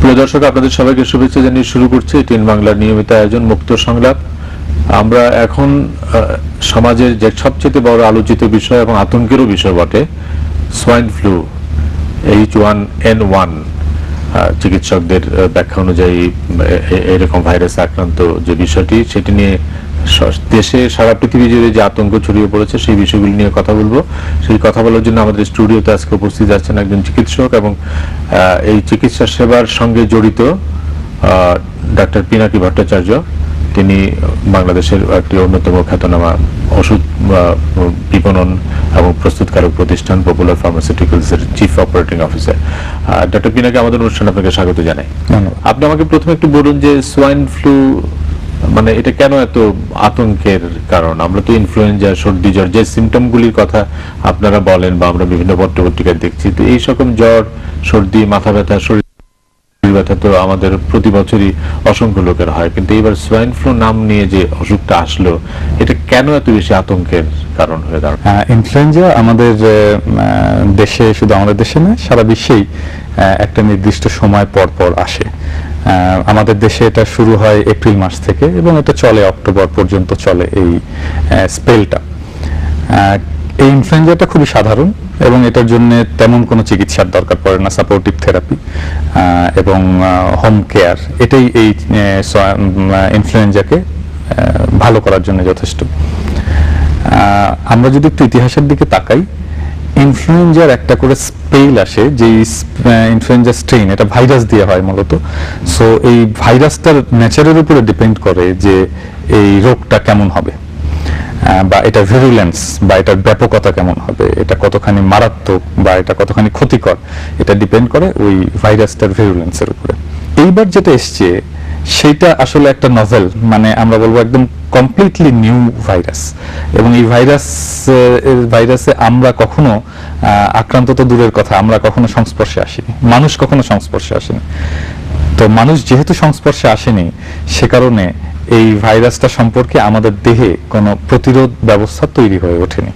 প্রিয় দর্শক, আপনাদের সবাইকে শুভেচ্ছা জানিয়ে শুরু করছে টিন বাংলার নিয়মিত আয়োজন মুক্ত সংলাপ। আমরা এখন সমাজের যে সবচেয়ে বড় আলোচিত বিষয় এবং আতঙ্কেরও বিষয় বটে, সোয়াইন ফ্লু H1N1। চিকিৎসকদের ব্যাখ্যা অনুযায়ী এরকম ভাইরাস আক্রান্ত যে বিষয়টি, সেটি নিয়ে দেশে সারা পৃথিবী জুড়ে যে আতঙ্ক ছড়িয়ে পড়েছে সেই বিষয়গুলি নিয়ে কথা বলবো। সেই কথা বলার জন্য আমাদের স্টুডিওতে আজকে উপস্থিত আছেন একজন চিকিৎসক এবং এই চিকিৎসা সেবার সঙ্গে জড়িত ডাক্তার পিনাকি ভট্টাচার্য। তিনি বাংলাদেশের একটি অন্যতম খ্যাতনামা ওষুধ বিপণন এবং প্রস্তুতকারক প্রতিষ্ঠান পপুলার ফার্মাসিউটিক্যালস এর chief operating officer. Doctor Pinaki, আমাদের অনুষ্ঠানে আপনাকে স্বাগত জানাই। আপনি আমাকে প্রথমে একটু বলুন যে সোয়াইন ফ্লু মানে এটা কেন এত আতঙ্কের কারণ? আমরা তো ইনফ্লুয়েঞ্জা, সর্দি জ্বর যে সিমটম গুলির কথা আপনারা বলেন বা আমরা বিভিন্ন পত্রপত্রিকায় দেখছি, তো এই সকম জ্বর, সর্দি, মাথা ব্যথা, শরীর ব্যথা তো আমাদের প্রতি বছরই অসংখ্য লোকের হয়, কিন্তু এবার সোয়াইন ফ্লু নাম নিয়ে যে অসুখটা আসলো, এটা কেন এত বেশি আতঙ্কের কারণ হয়ে দাঁড়ায়? ইনফ্লুয়েঞ্জা আমাদের দেশে, শুধু আমাদের দেশে নয়, সারা বিশ্বেই একটা নির্দিষ্ট সময় পর পর আসে। আমাদের দেশে এটা শুরু হয় এপ্রিল মাস থেকে এবং এটা চলে অক্টোবর পর্যন্ত চলে এই স্পেলটা। এই ইনফ্লুয়েঞ্জাটা খুবই সাধারণ এবং এটার জন্য তেমন কোনো চিকিৎসার দরকার পড়ে না, সাপোর্টিভ থেরাপি এবং হোম কেয়ার, এটাই এই ইনফ্লুয়েঞ্জাকে ভালো করার জন্য যথেষ্ট। আমরা যদি একটু ইতিহাসের দিকে তাকাই, ইনফ্লুয়েঞ্জার একটা করে স্পেল আসে, যে ইনফ্লুয়েঞ্জা স্ট্রেইন, এটা ভাইরাস দিয়ে হয় মূলত। সো এই ভাইরাসটার নেচারের উপরে ডিপেন্ড করে যে এই রোগটা কেমন হবে বা এটা ভিরুলেন্স বা এটার ব্যাপকতা কেমন হবে, এটা কতখানি মারাত্মক বা এটা কতখানি ক্ষতিকর, এটা ডিপেন্ড করে ওই ভাইরাসটার ভিরুলেন্সের উপরে। এইবার যেটা এসছে সেটা আসলে একটা নভেল, মানে আমরা বলবো একদম কমপ্লিটলি নিউ ভাইরাস। এবং এই ভাইরাসে আমরা কখনো আক্রান্ত তো দূরের কথা, আমরা কখনো সংস্পর্শে আসিনি, মানুষ কখনো সংস্পর্শে আসেনি। তো মানুষ যেহেতু সংস্পর্শে আসেনি, সে কারণে এই ভাইরাসটা সম্পর্কে আমাদের দেহে কোনো প্রতিরোধ ব্যবস্থা তৈরি হয়ে ওঠেনি।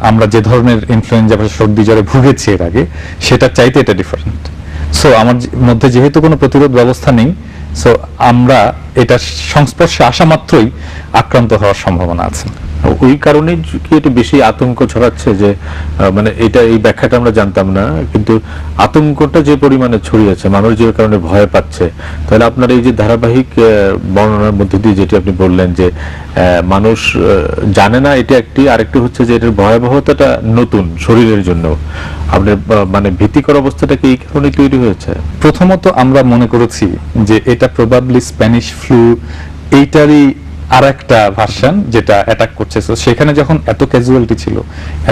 আমরা যে ধরনের ইনফ্লুয়েঞ্জা বা সর্দি জ্বরে ভুগেছি এর আগে, সেটা চাইতে এটা ডিফারেন্ট। সো আমার মধ্যে যেহেতু কোনো প্রতিরোধ ব্যবস্থা নেই, সো আমরা এটা সংস্পর্শে আসা মাত্রই আক্রান্ত হওয়ার সম্ভাবনা আছে। ওই কারণে কি এটা বেশি আতঙ্ক ছড়াচ্ছে? যে মানে এটা, এই ব্যাখ্যাটা আমরা জানতাম না, কিন্তু আতঙ্কটা যে পরিমাণে ছড়িয়েছে, মানুষ যে কারণে ভয় পাচ্ছে, তাহলে আপনার এই যে ধারাবাহিক বর্ণনার মধ্যে দিয়ে যেটি আপনি বললেন যে মানুষ জানে না, এটা একটি, আরেকটি হচ্ছে যে এটার ভয়াবহতাটা নতুন শরীরের জন্য। আপনার মানে ভীতিকর অবস্থাটা কি এই কারণে তৈরি হয়েছে? প্রথমত আমরা মনে করেছি যে এটা প্রবাবলি স্প্যানিশ ফ্লু, এইটারই আর একটা ভার্সন যেটা অ্যাটাক করছে। সো সেখানে যখন এত ক্যাজুয়ালিটি ছিল,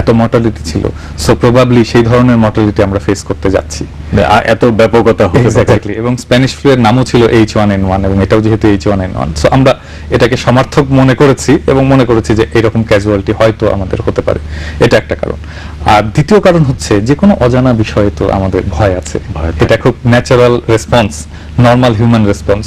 এত মর্টালিটি ছিল, সো প্রবাবলি সেই ধরনের মর্টালিটি আমরা ফেস করতে যাচ্ছি, এত ব্যাপকতা হতে পারে। এবং স্প্যানিশ ফ্লু এর নামও ছিল H1N1 এবং এটাও যেহেতু H1N1, সো আমরা এটাকে সমার্থক মনে করেছি এবং মনে করেছি যে এরকম ক্যাজুয়ালিটি হয়তো আমাদের হতে পারে। এটা একটা কারণ। আর দ্বিতীয় কারণ হচ্ছে যে কোনো অজানা বিষয়ে তো আমাদের ভয় আছে। এটা খুব natural response, normal human response.